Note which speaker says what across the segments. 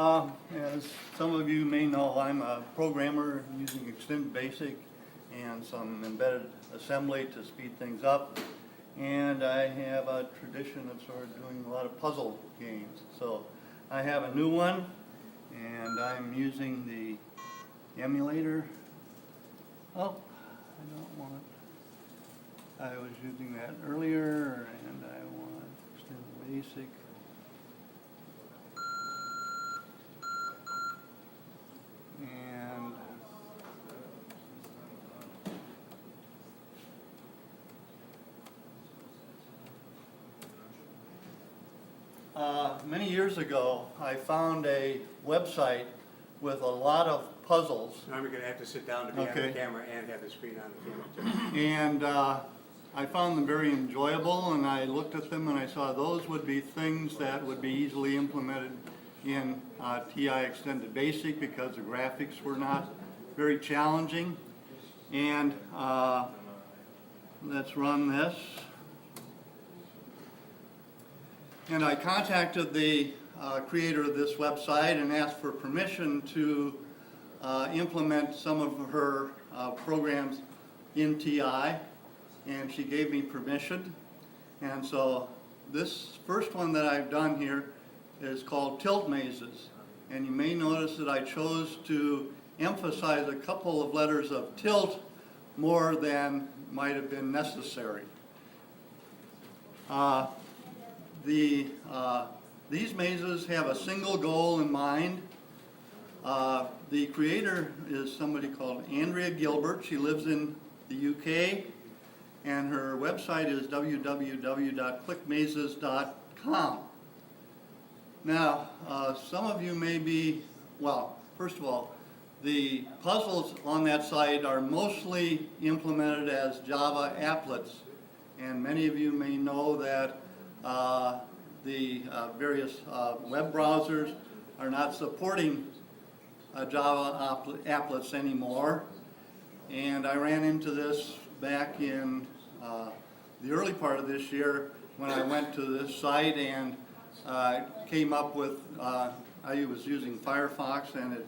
Speaker 1: As some of you may know, I'm a programmer using Extended Basic and some embedded assembly to speed things up. And I have a tradition of sort of doing a lot of puzzle games. So I have a new one, and I'm using the emulator. Oh, I don't want it. I was using that earlier, and I want Extended Basic. And many years ago, I found a website with a lot of puzzles.
Speaker 2: Now we're going to have to sit down to be on the camera and have the screen on the camera too.
Speaker 1: And I found them very enjoyable, and I looked at them and I saw those would be things that would be easily implemented in TI Extended Basic because the graphics were not very challenging. And let's run this. And I contacted the creator of this website and asked for permission to implement some of her programs in TI, and she gave me permission. And so this first one that I've done here is called Tilt Mazes. And you may notice that I chose to emphasize a couple of letters of tilt more than might have been necessary. These mazes have a single goal in mind. The creator is somebody called Andrea Gilbert. She lives in the UK, and her website is www.clickmazes.com. Now, some of you may be, well, first of all, the puzzles on that site are mostly implemented as Java applets, and many of you may know that the various web browsers are not supporting Java applets anymore. And I ran into this back in the early part of this year when I went to this site and came up with, I was using Firefox, and it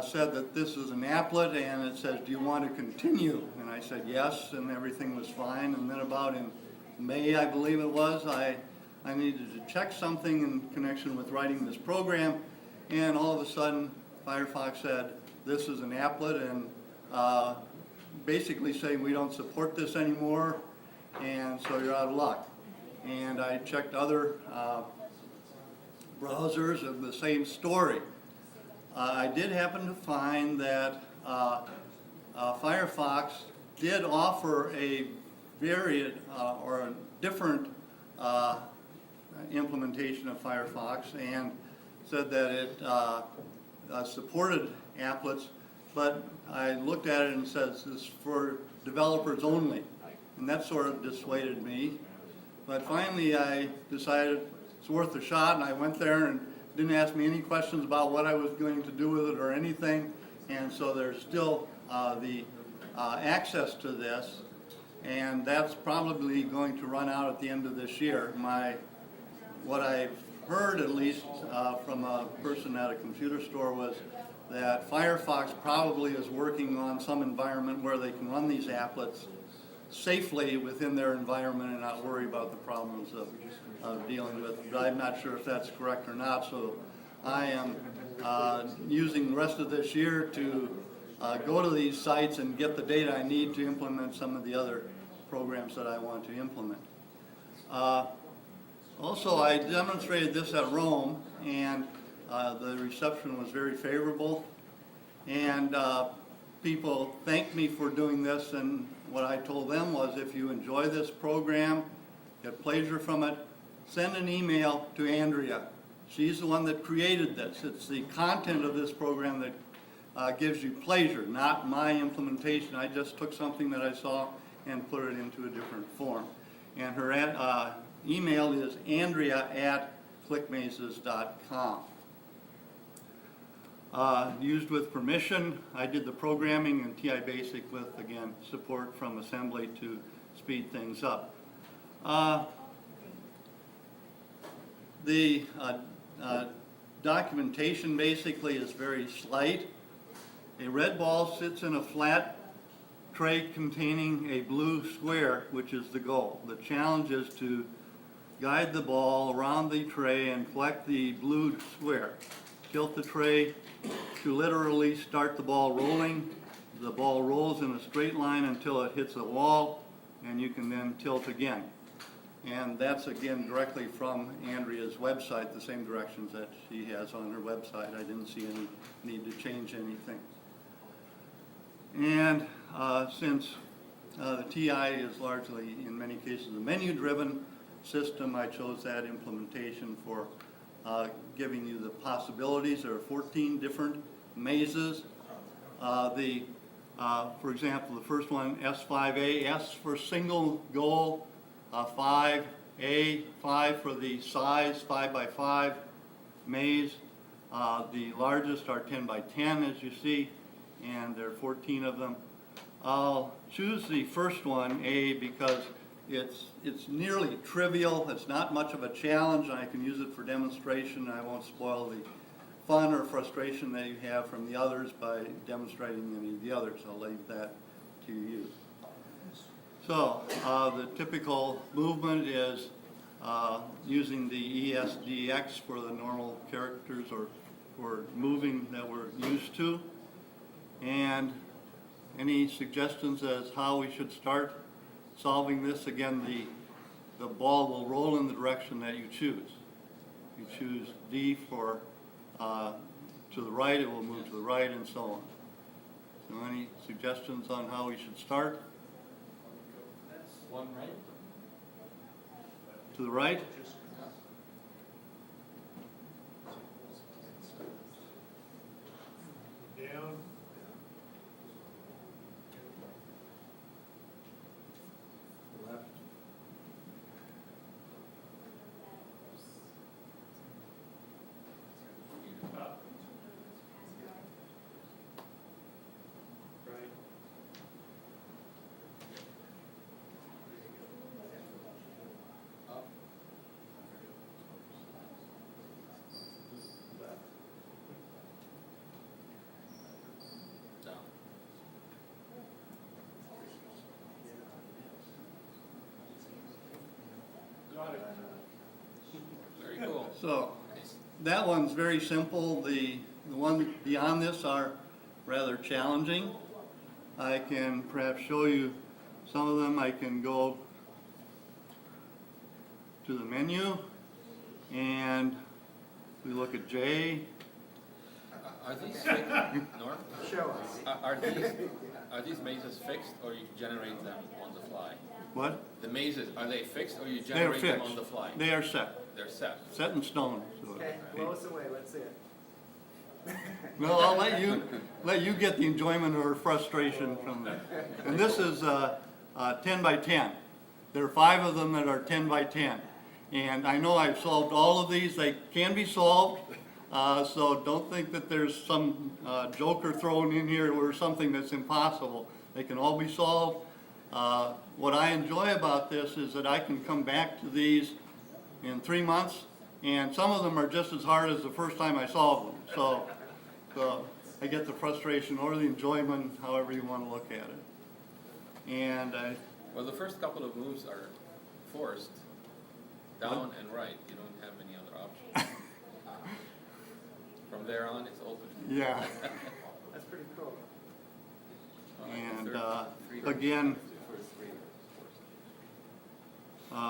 Speaker 1: said that this is an applet, and it says, do you want to continue? And I said yes, and everything was fine. And then about in May, I believe it was, I needed to check something in connection with writing this program, and all of a sudden Firefox said this is an applet, and basically saying we don't support this anymore, and so you're out of luck. And I checked other browsers of the same story. I did happen to find that Firefox did offer a varied or a different implementation of Firefox, and said that it supported applets, but I looked at it and says this is for developers only, and that sort of dissuaded me. But finally I decided it's worth a shot, and I went there and didn't ask me any questions about what I was going to do with it or anything, and so there's still the access to this, and that's probably going to run out at the end of this year. What I've heard, at least from a person at a computer store, was that Firefox probably is working on some environment where they can run these applets safely within their environment and not worry about the problems of dealing with it. But I'm not sure if that's correct or not, so I am using the rest of this year to go to these sites and get the data I need to implement some of the other programs that I want to implement. Also, I demonstrated this at Rome, and the reception was very favorable, and people thanked me for doing this, and what I told them was, if you enjoy this program, get pleasure from it, send an email to Andrea. She's the one that created this. It's the content of this program that gives you pleasure, not my implementation. I just took something that I saw and put it into a different form. And her email is andrea@clickmazes.com. Used with permission. I did the programming in TI Basic with, again, support from assembly to speed things up. The documentation basically is very slight. A red ball sits in a flat tray containing a blue square, which is the goal. The challenge is to guide the ball around the tray and collect the blue square. Tilt the tray to literally start the ball rolling. The ball rolls in a straight line until it hits a wall, and you can then tilt again. And that's again directly from Andrea's website, the same directions that she has on her website. I didn't see any need to change anything. And since the TI is largely, in many cases, a menu-driven system, I chose that implementation for giving you the possibilities. There are 14 different mazes. For example, the first one, S5A, S for single goal, 5A, 5 for the size, 5 by 5 maze. The largest are 10 by 10, as you see, and there are 14 of them. I'll choose the first one, A, because it's nearly trivial. It's not much of a challenge, and I can use it for demonstration. I won't spoil the fun or frustration that you have from the others by demonstrating any of the others. I'll leave that to you. So the typical movement is using the ESDX for the normal characters or for moving that we're used to. And any suggestions as how we should start solving this? Again, the ball will roll in the direction that you choose. You choose D for to the right, it will move to the right, and so on. So any suggestions on how we should start?
Speaker 3: One right.
Speaker 1: To the right?
Speaker 3: Down.
Speaker 2: Left.
Speaker 3: Up. Right. Up. Left. Down. Got it. Very cool.
Speaker 1: So that one's very simple. The ones beyond this are rather challenging. I can perhaps show you some of them. I can go to the menu, and we look at J.
Speaker 4: Are these fixed, Norm?
Speaker 2: Show us.
Speaker 4: Are these mazes fixed or you generate them on the fly?
Speaker 1: What?
Speaker 4: The mazes, are they fixed or you
Speaker 1: They are
Speaker 4: generate them
Speaker 1: fixed.
Speaker 4: on the fly?
Speaker 1: They are set.
Speaker 4: They're set.
Speaker 1: Set in stone. So
Speaker 2: Okay, blow us away, let's see it.
Speaker 1: no, I'll let you get the enjoyment or frustration from that. And this is 10 by 10. There are 5 of them that are 10 by 10. And I know I've solved all of these. They can be solved. So don't think that there's some joker thrown in here or something that's impossible. They can all be solved. What I enjoy about this is that I can come back to these in 3 months, and some of them are just as hard as the first time I solved them. So I get the frustration or the enjoyment, however you want to look at it. And
Speaker 4: Well, the first couple of moves are forced, down and right. You don't have any other option. From there on, it's open.
Speaker 1: yeah,
Speaker 2: That's pretty cool.
Speaker 4: All right,
Speaker 1: and
Speaker 4: the third-
Speaker 1: again,
Speaker 4: first three are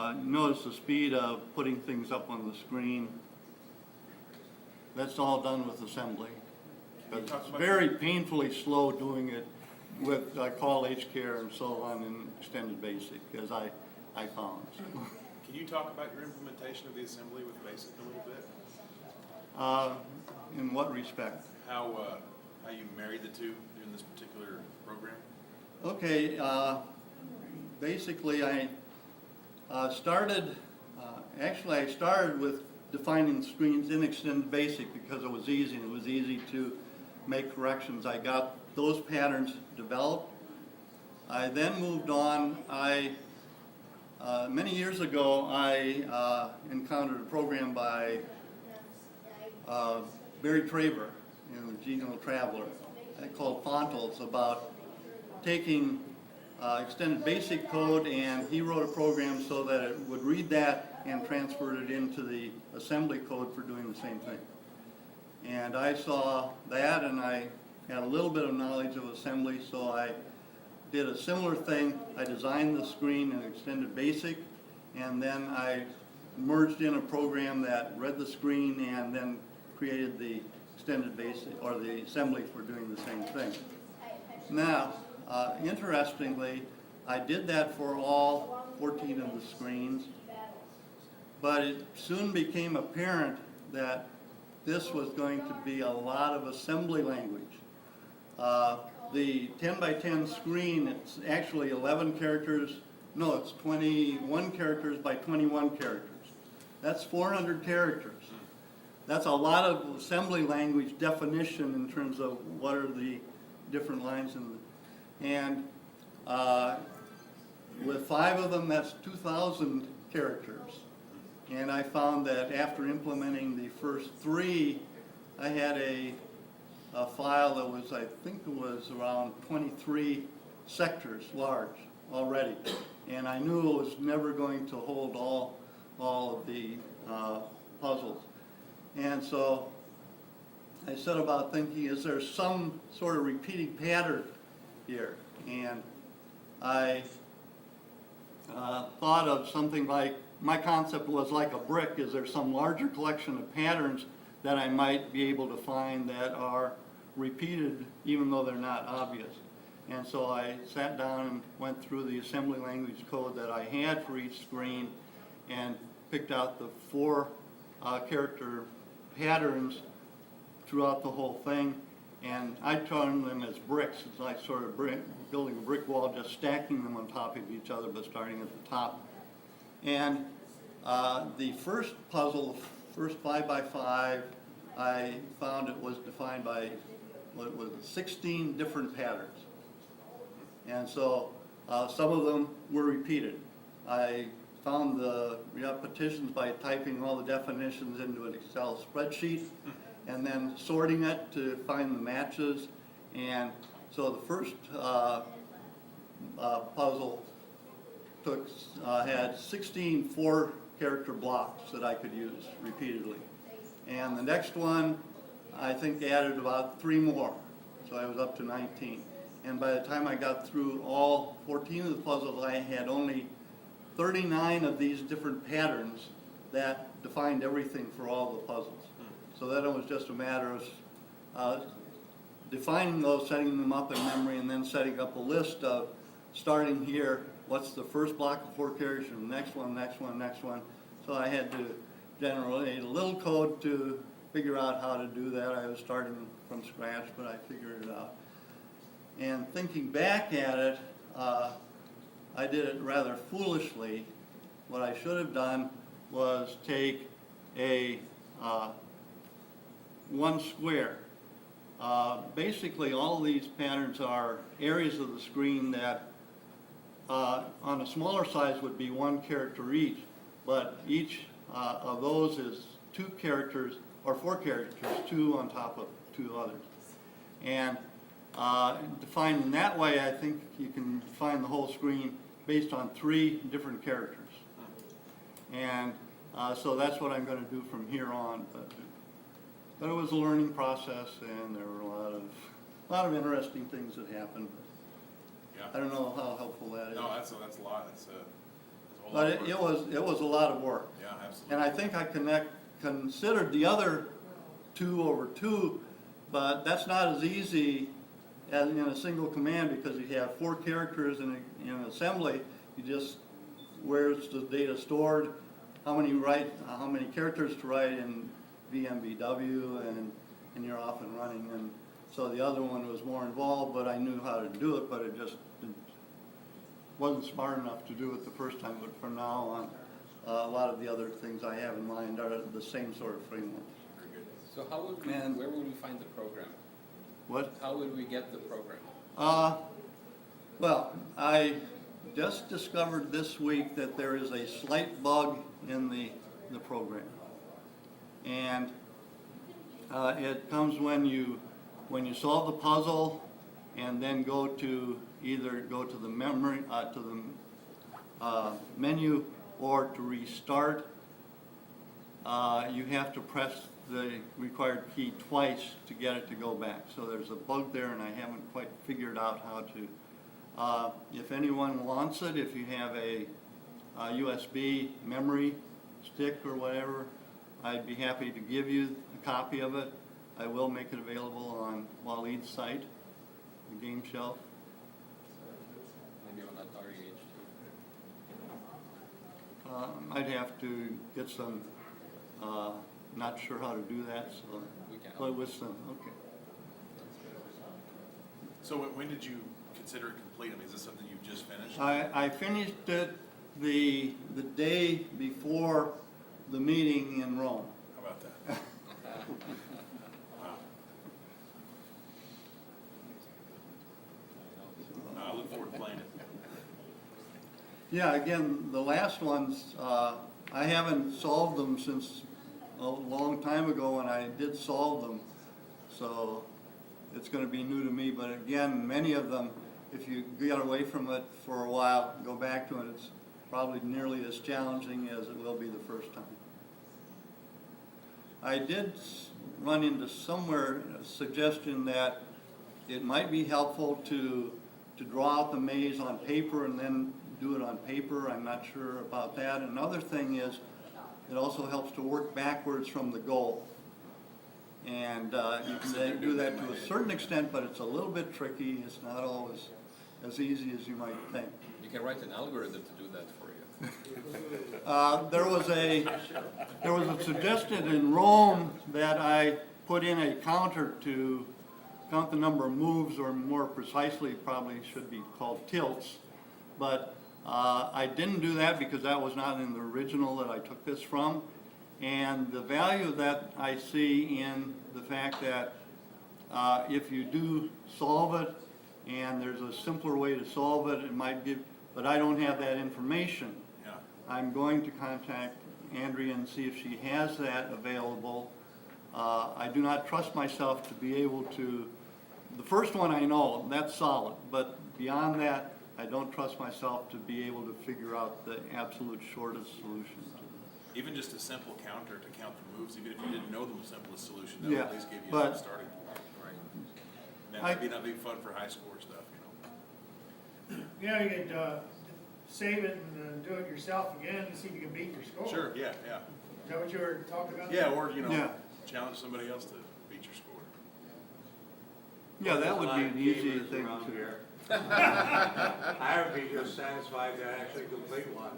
Speaker 4: forced.
Speaker 1: notice the speed of putting things up on the screen. That's all done with assembly. But it's very painfully slow doing it with call HCare and so on in extended basic, as I found.
Speaker 5: Can you talk about your implementation of the assembly with BASIC a little bit?
Speaker 1: In what respect?
Speaker 5: How you married the two in this particular program?
Speaker 1: Okay, basically I started with defining screens in extended basic because it was easy and it was easy to make corrections. I got those patterns developed. I then moved on. Many years ago I encountered a program by Barry Traver, the Genial Traveler, called Fontals, about taking extended basic code, and he wrote a program so that it would read that and transfer it into the assembly code for doing the same thing. And I saw that, and I had a little bit of knowledge of assembly, so I did a similar thing. I designed the screen in extended basic, and then I merged in a program that read the screen and then created the extended basic, or the assembly for doing the same thing. Now, interestingly, I did that for all 14 of the screens, but it soon became apparent that this was going to be a lot of assembly language. The 10 by 10 screen, it's actually 11 characters, no, it's 21 characters by 21 characters. That's 400 characters. That's a lot of assembly language definition in terms of what are the different lines in the, and with 5 of them, that's 2,000 characters. And I found that after implementing the first 3, I had a file that was, I think it was around 23 sectors large already. And I knew it was never going to hold all of the puzzles. And so I set about thinking, is there some sort of repeating pattern here? And I thought of something like, my concept was like a brick. Is there some larger collection of patterns that I might be able to find that are repeated even though they're not obvious? And so I sat down and went through the assembly language code that I had for each screen and picked out the 4 character patterns throughout the whole thing. And I term them as bricks. It's like sort of building a brick wall, just stacking them on top of each other, but starting at the top. And the first puzzle, first 5 by 5, I found it was defined by what was 16 different patterns. And so some of them were repeated. I found the repetitions by typing all the definitions into an Excel spreadsheet and then sorting it to find the matches. And so the first puzzle had 16 4-character blocks that I could use repeatedly. And the next one, I think, added about 3 more. So I was up to 19. And by the time I got through all 14 of the puzzles, I had only 39 of these different patterns that defined everything for all the puzzles. So then it was just a matter of defining those, setting them up in memory, and then setting up a list of starting here, what's the first block of 4 characters, and the next one, next one, next one. So I had to generate a little code to figure out how to do that. I was starting from scratch, but I figured it out. And thinking back at it, I did it rather foolishly. What I should have done was take a 1 square. Basically, all these patterns are areas of the screen that on a smaller size would be 1 character each, but each of those is 2 characters, or 4 characters, 2 on top of 2 others. And defined in that way, I think you can define the whole screen based on 3 different characters. And so that's what I'm going to do from here on. But it was a learning process, and there were a lot of interesting things that happened.
Speaker 5: Yeah.
Speaker 1: I don't know how helpful that is.
Speaker 5: No, that's a lot. That's a whole lot
Speaker 1: But
Speaker 5: of work.
Speaker 1: it was a lot of work.
Speaker 5: Yeah, absolutely.
Speaker 1: And I think I considered the other 2 over 2, but that's not as easy as in a single command, because you have 4 characters in an assembly. You just, where's the data stored, how many characters to write in VMBW, and you're off and running. And so the other one was more involved, but I knew how to do it, but it just wasn't smart enough to do it the first time. But from now on, a lot of the other things I have in mind are the same sort of framework.
Speaker 5: Very good.
Speaker 4: So how would we,
Speaker 1: And-
Speaker 4: where would we find the program?
Speaker 1: What?
Speaker 4: How would we get the program?
Speaker 1: Well, I just discovered this week that there is a slight bug in the program. And It comes when you solve the puzzle and then go to either go to the memory, to the menu or to restart. You have to press the required key twice to get it to go back. So there's a bug there and I haven't quite figured out how to. If anyone wants it, if you have a USB memory stick or whatever, I'd be happy to give you a copy of it. I will make it available on Waleed's site, the game shelf.
Speaker 4: Maybe on Atari Age 2.
Speaker 1: I'd have to get some, not sure how to do that, so,
Speaker 4: We can.
Speaker 1: but with some, okay.
Speaker 5: So when did you consider it complete? I mean, is this something you just finished?
Speaker 1: I finished it the day before the meeting in Rome.
Speaker 5: How about that? Wow. I look forward to playing it.
Speaker 1: Yeah, again, the last ones, I haven't solved them since a long time ago when I did solve them. So it's gonna be new to me, but again, many of them, if you get away from it for a while, go back to it, it's probably nearly as challenging as it will be the first time. I did run into somewhere a suggestion that it might be helpful to draw out the maze on paper and then do it on paper. I'm not sure about that. Another thing is, it also helps to work backwards from the goal. And you can do that to a certain extent, but it's a little bit tricky. It's not always as easy as you might think.
Speaker 4: You can write an algorithm to do that for you.
Speaker 1: There was a suggestion in Rome that I put in a counter to count the number of moves, or more precisely probably should be called tilts. But I didn't do that because that was not in the original that I took this from. And the value that I see in the fact that if you do solve it and there's a simpler way to solve it, it might give, but I don't have that information.
Speaker 5: Yeah.
Speaker 1: I'm going to contact Andrea and see if she has that available. I do not trust myself to be able to, the first one I know, that's solid, but beyond that, I don't trust myself to be able to figure out the absolute shortest solution to this.
Speaker 5: Even just a simple counter to count the moves, even if you didn't know the simplest solution, that would
Speaker 1: Yeah,
Speaker 5: at least give you
Speaker 1: but-
Speaker 5: some starting point.
Speaker 4: Right.
Speaker 5: That might be not be fun for high score stuff, you know?
Speaker 6: Yeah, you could save it and do it yourself again to see if you can beat your score.
Speaker 5: Sure, yeah, yeah.
Speaker 6: Is that what you were talking about?
Speaker 5: Yeah, or, you know,
Speaker 1: Yeah.
Speaker 5: challenge somebody else to beat your score.
Speaker 1: Yeah, that would be an easy thing
Speaker 2: Around
Speaker 1: to.
Speaker 2: here. I would be just satisfied to actually complete one.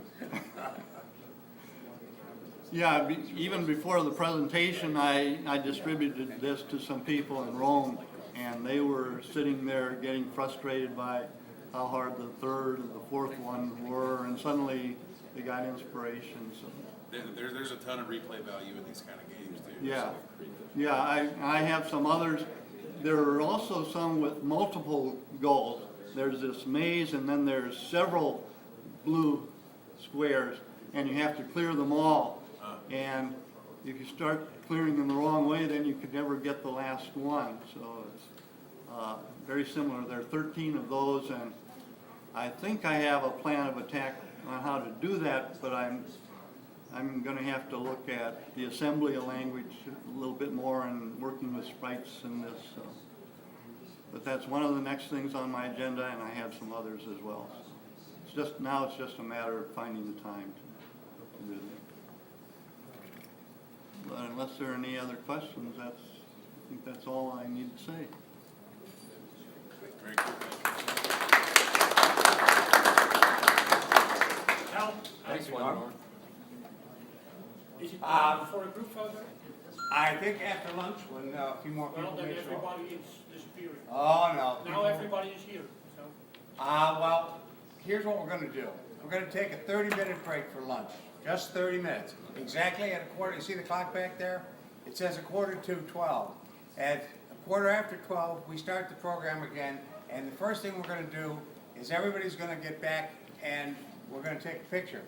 Speaker 1: Yeah, even before the presentation, I distributed this to some people in Rome, and they were sitting there getting frustrated by how hard the third and the fourth one were, and suddenly they got inspiration. So,
Speaker 5: There's a ton of replay value in these kind of games, too.
Speaker 1: yeah, yeah, I have some others. There are also some with multiple goals. There's this maze, and then there's several blue squares, and you have to clear them all. And if you start clearing them the wrong way, then you could never get the last one. So it's very similar. There are 13 of those, and I think I have a plan of attack on how to do that, but I'm going to have to look at the assembly of language a little bit more and working with sprites in this. So. But that's one of the next things on my agenda, and I have some others as well. So it's just a matter of finding the time to do that. But unless there are any other questions, I think that's all I need to say.
Speaker 5: Very cool.
Speaker 6: Al,
Speaker 4: Thanks, one more.
Speaker 6: is it
Speaker 2: Um,
Speaker 6: for a group photo?
Speaker 2: I think after lunch, when a few more people
Speaker 6: Well, then
Speaker 2: may show up.
Speaker 6: everybody is disappearing.
Speaker 2: Oh, no.
Speaker 6: Now everybody is here, so.
Speaker 2: Well, here's what we're gonna do. We're gonna take a 30-minute break for lunch, just 30 minutes. Exactly at a quarter, you see the clock back there? It says a quarter to 12. At a quarter after 12, we start the program again, and the first thing we're gonna do is everybody's gonna get back and we're gonna take a picture.